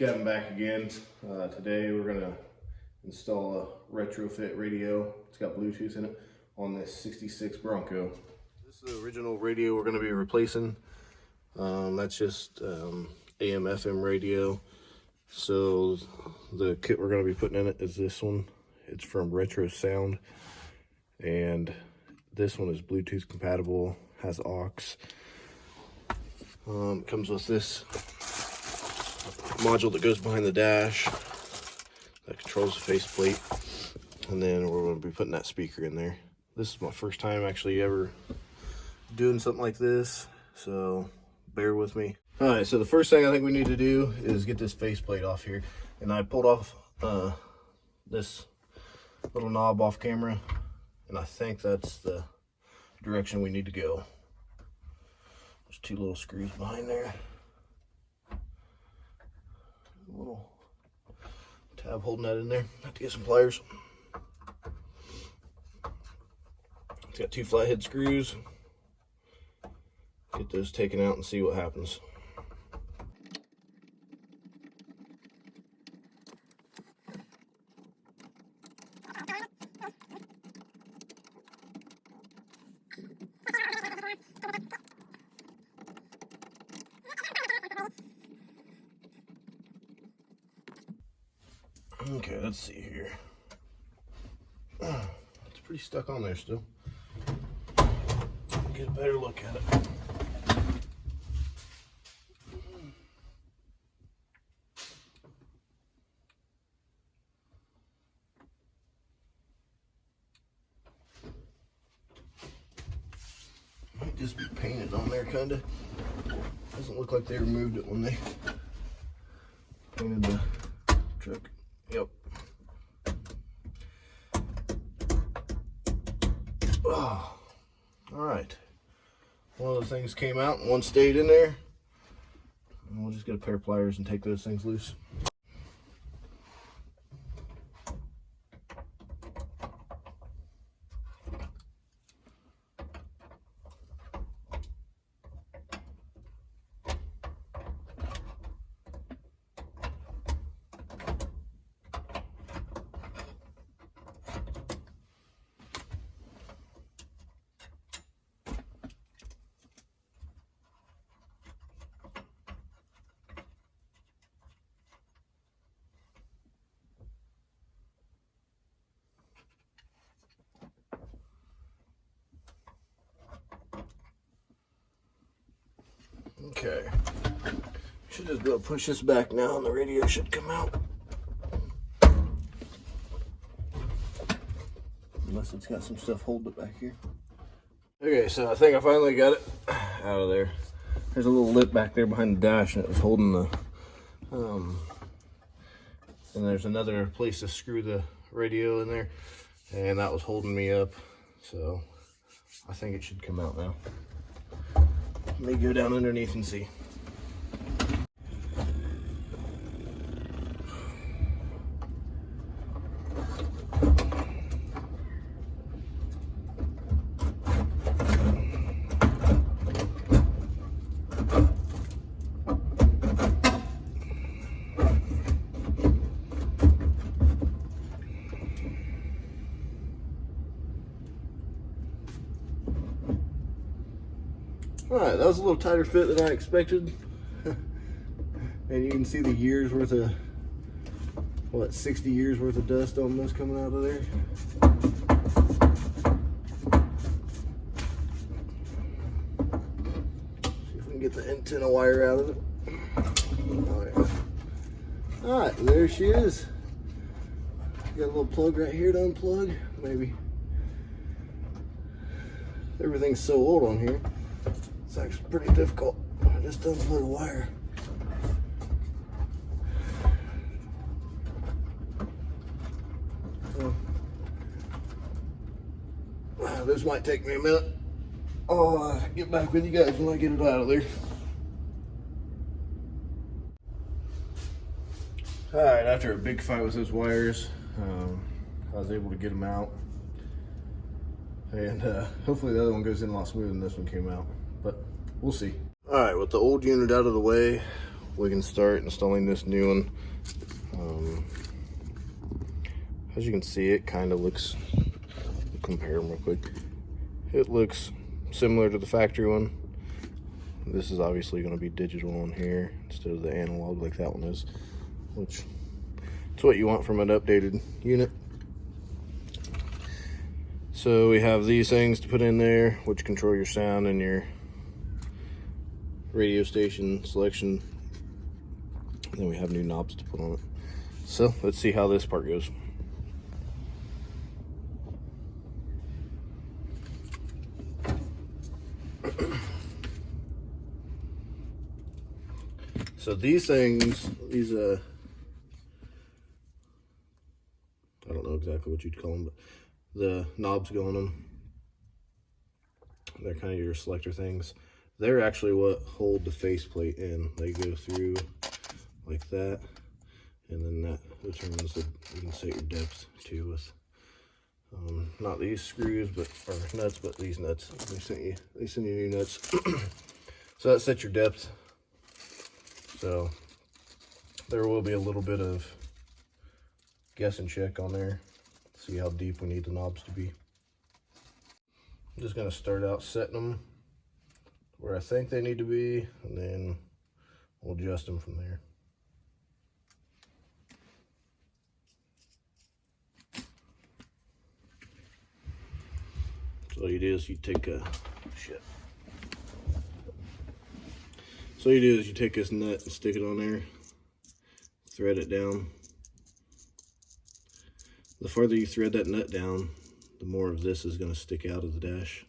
Gavin back again. Today we're gonna install a retrofit radio. It's got Bluetooth in it on this 66 Bronco. This is the original radio we're gonna be replacing. That's just AM FM radio. So the kit we're gonna be putting in it is this one. It's from Retro Sound, and this one is Bluetooth compatible, has aux. Comes with this module that goes behind the dash that controls the faceplate, and then we're going to be putting that speaker in there. This is my first time actually ever doing something like this, so bear with me. All right, so the first thing I think we need to do is get this faceplate off here, and I pulled off this little knob off camera, and I think that's the direction we need to go. There's two little screws behind there. A little tab holding that in there. Have to get some pliers. It's got two flathead screws. Get those taken out and see what happens. Okay, let's see here. It's pretty stuck on there still. Get a better look at it. Might just be painted on there, kinda. Doesn't look like they removed it when they painted the truck. Yep. Oh, all right. One of the things came out and one stayed in there. And we'll just get a pair of pliers and take those things loose. Okay, should just be able to push this back now and the radio should come out. Unless it's got some stuff holding it back here. Okay, so I think I finally got it out of there. There's a little lip back there behind the dash, and it was holding the, and there's another place to screw the radio in there, and that was holding me up. So I think it should come out now. Let me go down underneath and see. Alright, that was a little tighter fit than I expected. And you can see the years worth of, what, 60 years worth of dust almost coming out of there. See if we can get the antenna wire out of it. Alright, there she is. Got a little plug right here to unplug, maybe. Everything's so old on here. It's actually pretty difficult. I just unplug a wire. This might take me a minute. I'll get back with you guys when I get it out of there. Alright, after a big fight with those wires, I was able to get them out. And hopefully the other one goes in a lot smoother than this one came out. But we'll see. All right, with the old unit out of the way, we can start installing this new one. As you can see, it kind of looks, compare them real quick. It looks similar to the factory one. This is obviously going to be digital on here instead of the analog like that one is, which it's what you want from an updated unit. So we have these things to put in there, which control your sound and your radio station selection. And then we have new knobs to put on it. So let's see how this part goes. So these things, I don't know exactly what you'd call them, but the knobs go on them. They're kind of your selector things. They're actually what hold the faceplate in. They go through like that, and then that determines that you can set your depth too with not these screws, but or nuts, but these nuts. They send you new nuts. So that sets your depth. So there will be a little bit of guess and check on there. See how deep we need the knobs to be. I'm just gonna start out setting them where I think they need to be, and then we'll adjust them from there. So all you do is you take So you do is you take this nut and stick it on there, thread it down. The farther you thread that nut down, the more of this is going to stick out of the dash.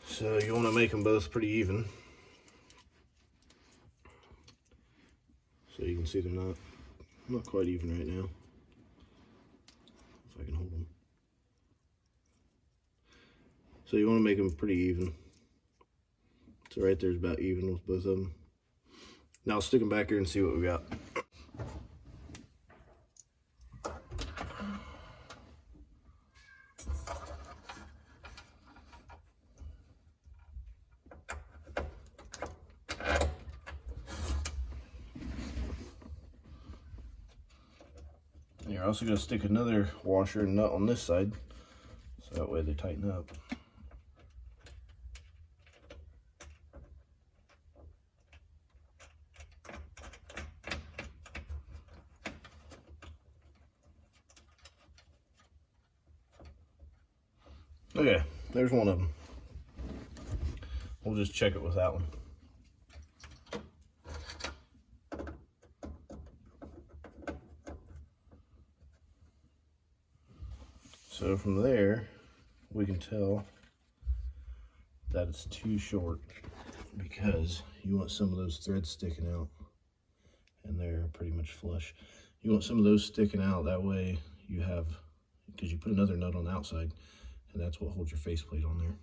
So you want to make them both pretty even. So you can see they're not quite even right now. If I can hold them. So you want to make them pretty even. So right there's about even with both of them. Now I'll stick them back here and see what we got. And you're also going to stick another washer and nut on this side, so that way they tighten up. Okay, there's one of them. We'll just check it with that one. So from there, we can tell that it's too short because you want some of those threads sticking out, and they're pretty much flush. You want some of those sticking out, that way you have, because you put another nut on the outside, and that's what holds your faceplate on there.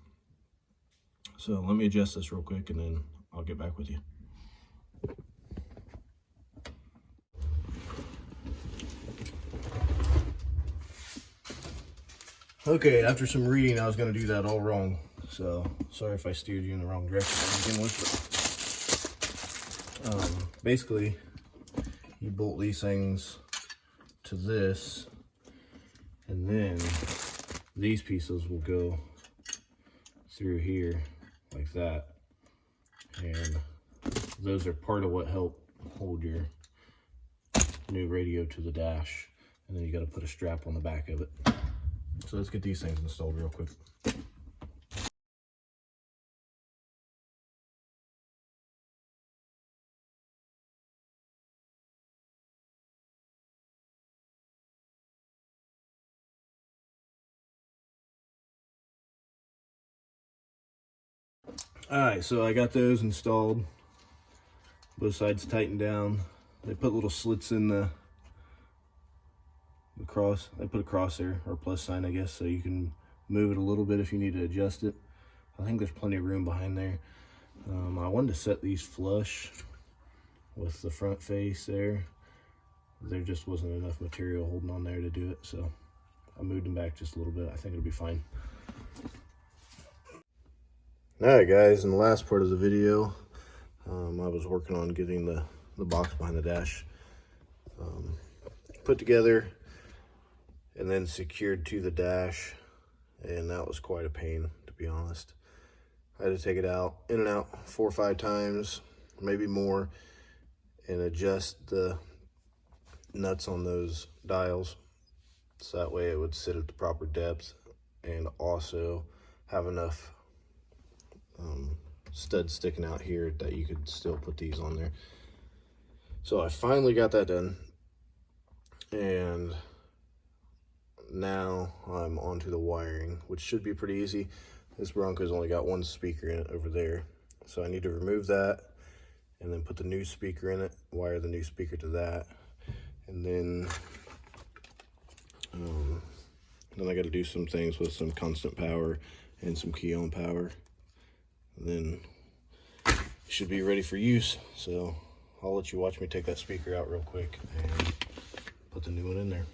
So let me adjust this real quick and then I'll get back with you. Okay, after some reading, I was going to do that all wrong. So sorry if I steered you in the wrong direction to begin with. But, basically, you bolt these things to this, and then these pieces will go through here like that, and those are part of what help hold your new radio to the dash, and then you got to put a strap on the back of it. So let's get these things installed real quick. Alright, so I got those installed. Both sides tightened down. They put little slits in the cross. They put a cross there, or a plus sign, I guess, so you can move it a little bit if you need to adjust it. I think there's plenty of room behind there. I wanted to set these flush with the front face there. There just wasn't enough material holding on there to do it, so I moved them back just a little bit. I think it'll be fine. Alright guys, in the last part of the video, I was working on getting the box behind the dash put together and then secured to the dash, and that was quite a pain, to be honest. I had to take it out, in and out 4 or 5 times, maybe more, and adjust the nuts on those dials so that way it would sit at the proper depth, and also have enough studs sticking out here that you could still put these on there. So I finally got that done, and now I'm onto the wiring, which should be pretty easy. This Bronco's only got 1 speaker in it over there, so I need to remove that and then put the new speaker in it, wire the new speaker to that, and then I got to do some things with some constant power and some key on power, and then it should be ready for use. So I'll let you watch me take that speaker out real quick and put the new one in there.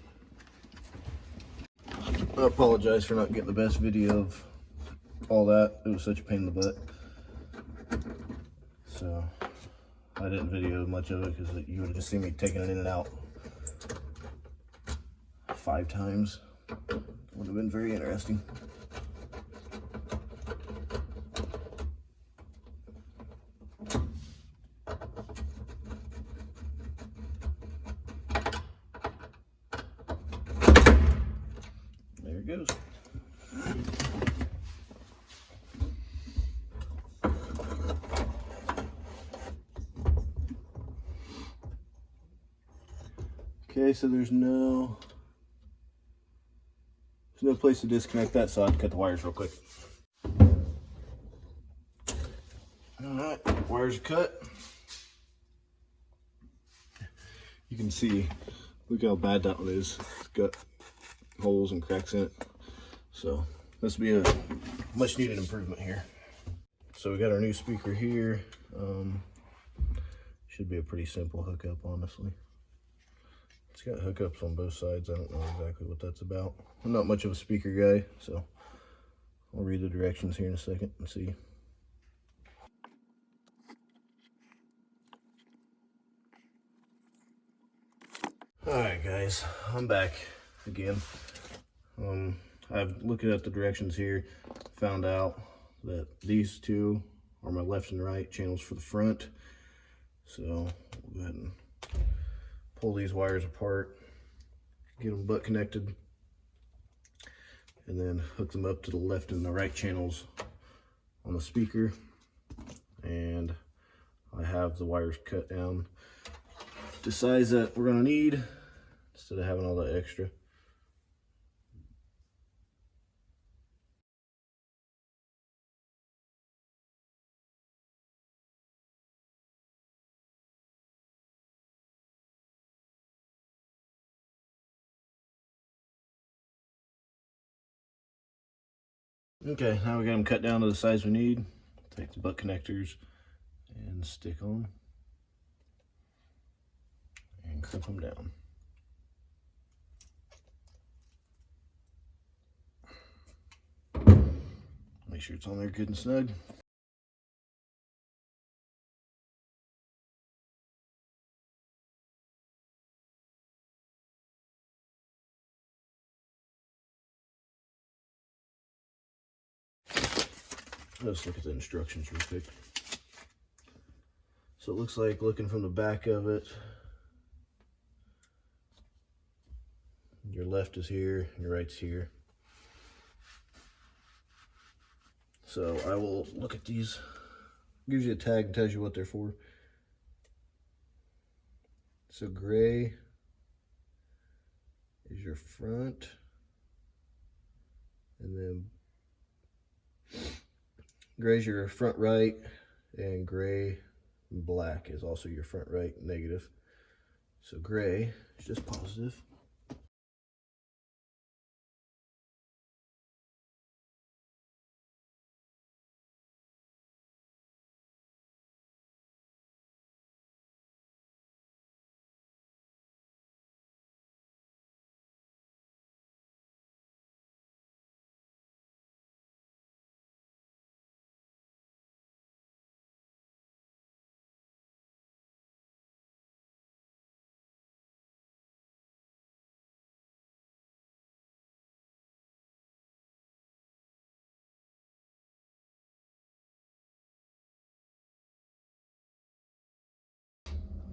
I apologize for not getting the best video of all that. It was such a pain in the butt, so I didn't video much of it because you would have just seen me taking it in and out 5 times. Would have been very interesting. There it goes. Okay, so there's no place to disconnect that, so I have to cut the wires real quick. Alright, wires are cut. You can see, look how bad that one is. It's got holes and cracks in it. So this will be a much needed improvement here. So we got our new speaker here. Should be a pretty simple hookup, honestly. It's got hookups on both sides. I don't know exactly what that's about. I'm not much of a speaker guy, so I'll read the directions here in a second and see. Alright guys, I'm back again. I've looked at the directions here, found out that these two are my left and right channels for the front. So we'll go ahead and pull these wires apart, get them butt connected, and then hook them up to the left and the right channels on the speaker. And I have the wires cut down the size that we're gonna need instead of having all that extra. Okay, now we got them cut down to the size we need. Take the butt connectors and stick them and crimp them down. Make sure it's on there good and snug. Let's look at the instructions real quick. So it looks like, looking from the back of it, your left is here, your right's here. So I will look at these. Gives you a tag and tells you what they're for. So gray is your front, and then gray is your front right, and gray and black is also your front right negative. So gray is just positive.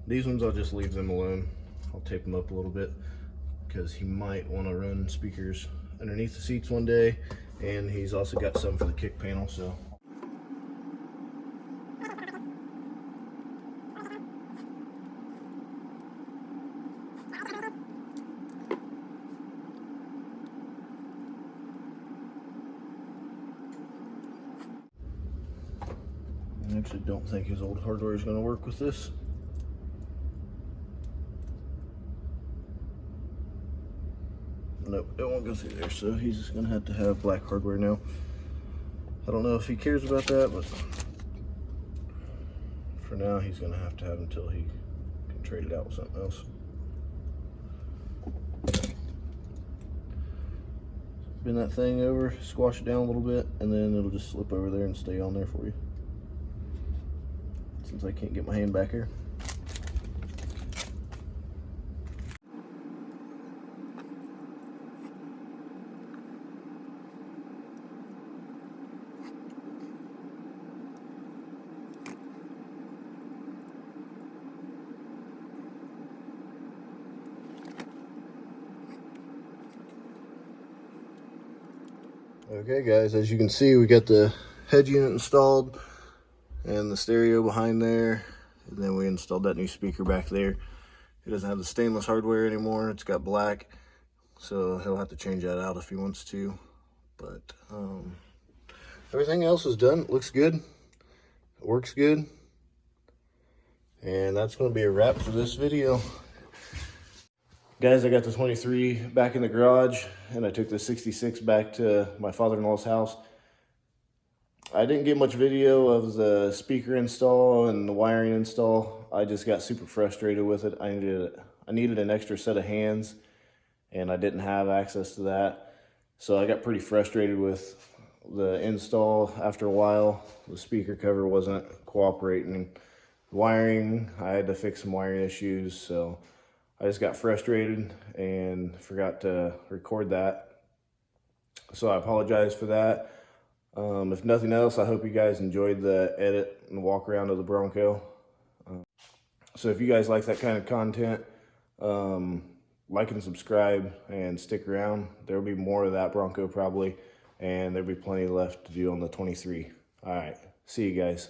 These ones, I'll just leave them alone. I'll tape them up a little bit because he might want to run speakers underneath the seats one day, and he's also got some for the kick panel. So I actually don't think his old hardware is going to work with this. Nope, it won't go through there, so he's just going to have black hardware now. I don't know if he cares about that, but for now he's going to have until he can trade it out with something else. Bend that thing over, squash it down a little bit, and then it'll just slip over there and stay on there for you. Since I can't get my hand back here. Okay guys, as you can see, we got the head unit installed and the stereo behind there, and then we installed that new speaker back there. It doesn't have the stainless hardware anymore, it's got black, so he'll have to change that out if he wants to. But everything else is done. It looks good, it works good, and that's going to be a wrap for this video. Guys, I got the 23 back in the garage, and I took the 66 back to my father-in-law's house. I didn't get much video of the speaker install and the wiring install. I just got super frustrated with it. I needed an extra set of hands, and I didn't have access to that. So I got pretty frustrated with the install after a while. The speaker cover wasn't cooperating. Wiring, I had to fix some wiring issues, so I just got frustrated and forgot to record that. So I apologize for that. If nothing else, I hope you guys enjoyed the edit and walk around of the Bronco. So if you guys like that kind of content, like and subscribe and stick around. There'll be more of that Bronco probably, and there'll be plenty left to do on the 23. All right, see you guys.